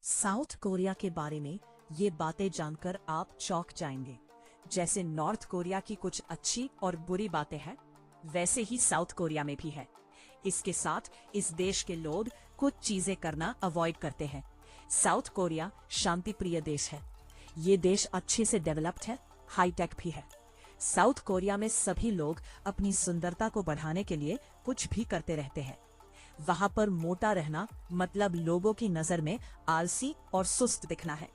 South Korea के बारे में ये बातें जानकर आप चौंक जाएंगे। जैसे नॉर्थ कोरिया की कुछ अच्छी और बुरी बातें हैं, वैसे ही साउथ कोरिया में भी है। इसके साथ इस देश के लोग कुछ चीजें करना अवॉइड करते हैं। साउथ कोरिया शांति प्रिय देश है। ये देश अच्छे से डेवलप्ड है, हाईटेक भी है। साउथ कोरिया में सभी लोग अपनी सुंदरता को बढ़ाने के लिए कुछ भी करते रहते हैं। वहां पर मोटा रहना मतलब लोगों की नजर में आलसी और सुस्त दिखना है,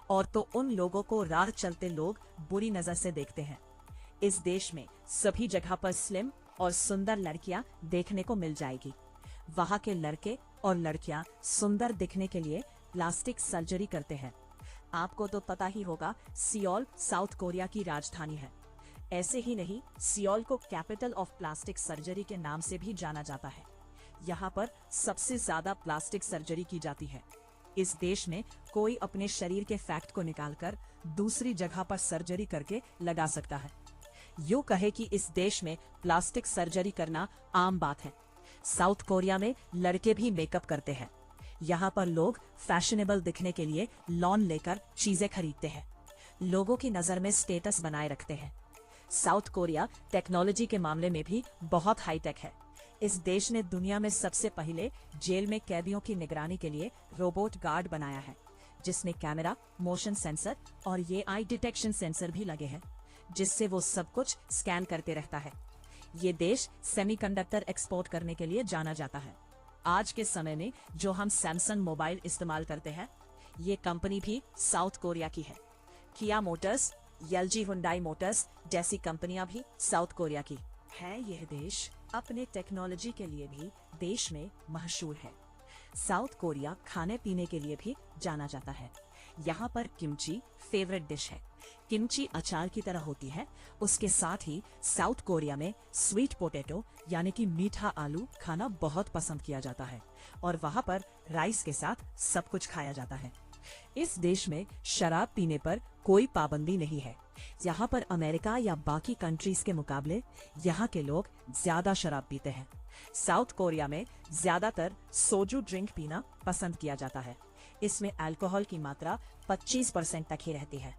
और तो उन लोगों को राह चलते लोग बुरी नजर से देखते हैं। इस देश में सभी जगह पर स्लिम और सुंदर लड़कियां देखने को मिल जाएगी। वहां के लड़के और लड़कियां सुंदर दिखने के लिए प्लास्टिक सर्जरी करते हैं। आपको तो पता ही होगा, सियोल साउथ कोरिया की राजधानी है। ऐसे ही नहीं, सियोल को कैपिटल ऑफ प्लास्टिक सर्जरी के नाम से भी जाना जाता है। यहाँ पर सबसे ज्यादा प्लास्टिक सर्जरी की जाती है। इस देश में कोई अपने शरीर के फैट को निकालकर दूसरी जगह पर सर्जरी करके लगा सकता है। यूं कहे कि इस देश में प्लास्टिक सर्जरी करना आम बात है। साउथ कोरिया में लड़के भी मेकअप करते हैं। यहाँ पर लोग फैशनेबल दिखने के लिए लोन लेकर चीजें खरीदते हैं। लोगों की नजर में स्टेटस बनाए रखते हैं। साउथ कोरिया टेक्नोलॉजी के मामले में भी बहुत हाईटेक है। इस देश ने दुनिया में सबसे पहले जेल में कैदियों की निगरानी के लिए रोबोट गार्ड बनाया है, जिसमें कैमरा, मोशन सेंसर और ये आई डिटेक्शन सेंसर भी लगे हैं, जिससे वो सब कुछ स्कैन करते रहता है। ये देश सेमीकंडक्टर एक्सपोर्ट करने के लिए जाना जाता है। आज के समय में जो हम सैमसंग मोबाइल इस्तेमाल करते हैं, ये कंपनी भी साउथ कोरिया की है। किया मोटर्स, एलजी हुंडई मोटर्स जैसी कंपनियां भी साउथ कोरिया की है। यह देश अपने टेक्नोलॉजी के लिए भी देश में मशहूर है। साउथ कोरिया खाने पीने के लिए भी जाना जाता है। यहाँ पर किमची फेवरेट डिश है। किमची अचार की तरह होती है। उसके साथ ही साउथ कोरिया में स्वीट पोटैटो यानी कि मीठा आलू खाना बहुत पसंद किया जाता है, और वहाँ पर राइस के साथ सब कुछ खाया जाता है। इस देश में शराब पीने पर कोई पाबंदी नहीं है। यहाँ पर अमेरिका या बाकी कंट्रीज के मुकाबले यहाँ के लोग ज्यादा शराब पीते हैं। साउथ कोरिया में ज्यादातर सोजू ड्रिंक पीना पसंद किया जाता है। इसमें अल्कोहल की मात्रा 25% तक ही रहती है।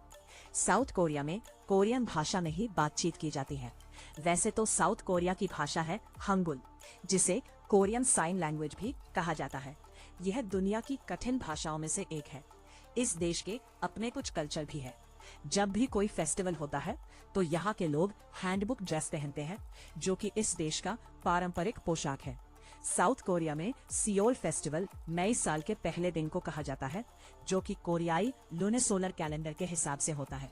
साउथ कोरिया में कोरियन भाषा में ही बातचीत की जाती है। वैसे तो साउथ कोरिया की भाषा है हंगुल, जिसे कोरियन साइन लैंग्वेज भी कहा जाता है। यह दुनिया की कठिन भाषाओं में से एक है। इस देश के अपने कुछ कल्चर भी है। जब भी कोई फेस्टिवल होता है तो यहाँ के लोग हैंडबुक ड्रेस पहनते हैं, जो कि इस देश का पारंपरिक पोशाक है। साउथ कोरिया में सियोल फेस्टिवल नए साल के पहले दिन को कहा जाता है, जो कि कोरियाई लूनिसोलर कैलेंडर के हिसाब से होता है।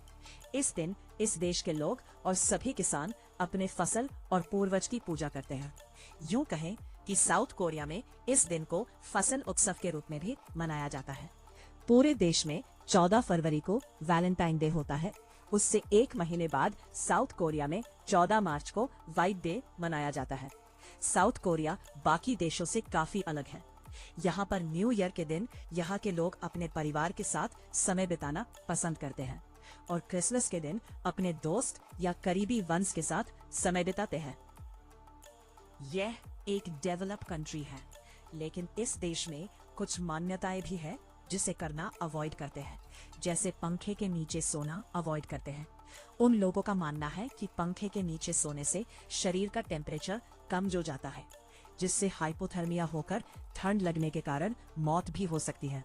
इस दिन इस देश के लोग और सभी किसान अपने फसल और पूर्वज की पूजा करते हैं। यूं कहें कि साउथ कोरिया में इस दिन को फसल उत्सव के रूप में भी मनाया जाता है। पूरे देश में 14 फरवरी को वैलेंटाइन डे होता है। उससे एक महीने बाद साउथ कोरिया में 14 मार्च को व्हाइट डे मनाया जाता है। साउथ कोरिया बाकी देशों से काफी अलग है। यहाँ पर न्यू ईयर के दिन यहाँ के लोग अपने परिवार के साथ समय बिताना पसंद करते हैं, और क्रिसमस के दिन अपने दोस्त या करीबी वंश के साथ समय बिताते हैं। यह एक डेवलप कंट्री है, लेकिन इस देश में कुछ मान्यताएं भी है जिसे करना अवॉइड करते हैं। जैसे पंखे के नीचे सोना अवॉइड करते हैं। उन लोगों का मानना है कि पंखे के नीचे सोने से शरीर का टेम्परेचर कम हो जाता है, जिससे हाइपोथर्मिया होकर ठंड लगने के कारण मौत भी हो सकती है।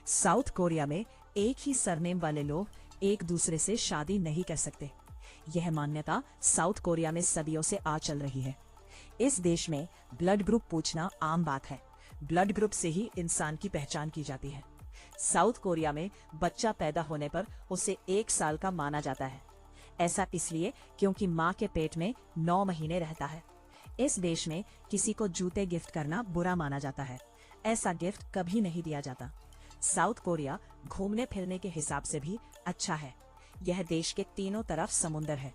साउथ कोरिया में एक ही सरनेम वाले लोग एक दूसरे से शादी नहीं कर सकते। यह मान्यता साउथ कोरिया में सदियों से आ चल रही है। इस देश में ब्लड ग्रुप पूछना आम बात है। ब्लड ग्रुप से ही इंसान की पहचान की जाती है। साउथ कोरिया में बच्चा पैदा होने पर उसे 1 साल का माना जाता है। ऐसा इसलिए क्योंकि माँ के पेट में 9 महीने रहता है। इस देश में किसी को जूते गिफ्ट करना बुरा माना जाता है। ऐसा गिफ्ट कभी नहीं दिया जाता। साउथ कोरिया घूमने फिरने के हिसाब से भी अच्छा है। यह देश के तीनों तरफ समुद्र है।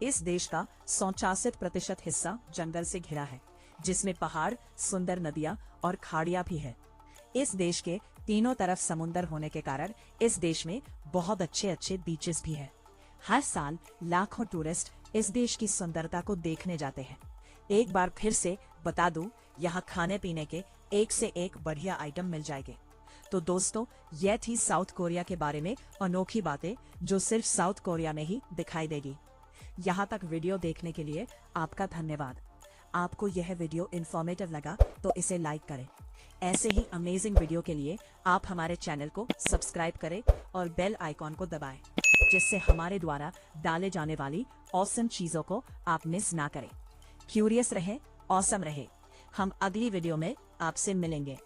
इस देश का 85% हिस्सा जंगल से घिरा है, जिसमें पहाड़, सुंदर नदियां और खाड़ियां भी है। इस देश के तीनों तरफ समुद्र होने के कारण इस देश में बहुत अच्छे अच्छे बीचेस भी है। हर साल लाखों टूरिस्ट इस देश की सुंदरता को देखने जाते हैं। एक बार फिर से बता दूं, यहाँ खाने पीने के एक से एक बढ़िया आइटम मिल जाएंगे। तो दोस्तों, यह थी साउथ कोरिया के बारे में अनोखी बातें जो सिर्फ साउथ कोरिया में ही दिखाई देगी। यहाँ तक वीडियो देखने के लिए आपका धन्यवाद। आपको यह वीडियो इन्फॉर्मेटिव लगा तो इसे लाइक करें। ऐसे ही अमेजिंग वीडियो के लिए आप हमारे चैनल को सब्सक्राइब करें और बेल आइकॉन को दबाएं, जिससे हमारे द्वारा डाले जाने वाली ऑसम चीजों को आप मिस ना करें। क्यूरियस रहें, ऑसम रहे। हम अगली वीडियो में आपसे मिलेंगे।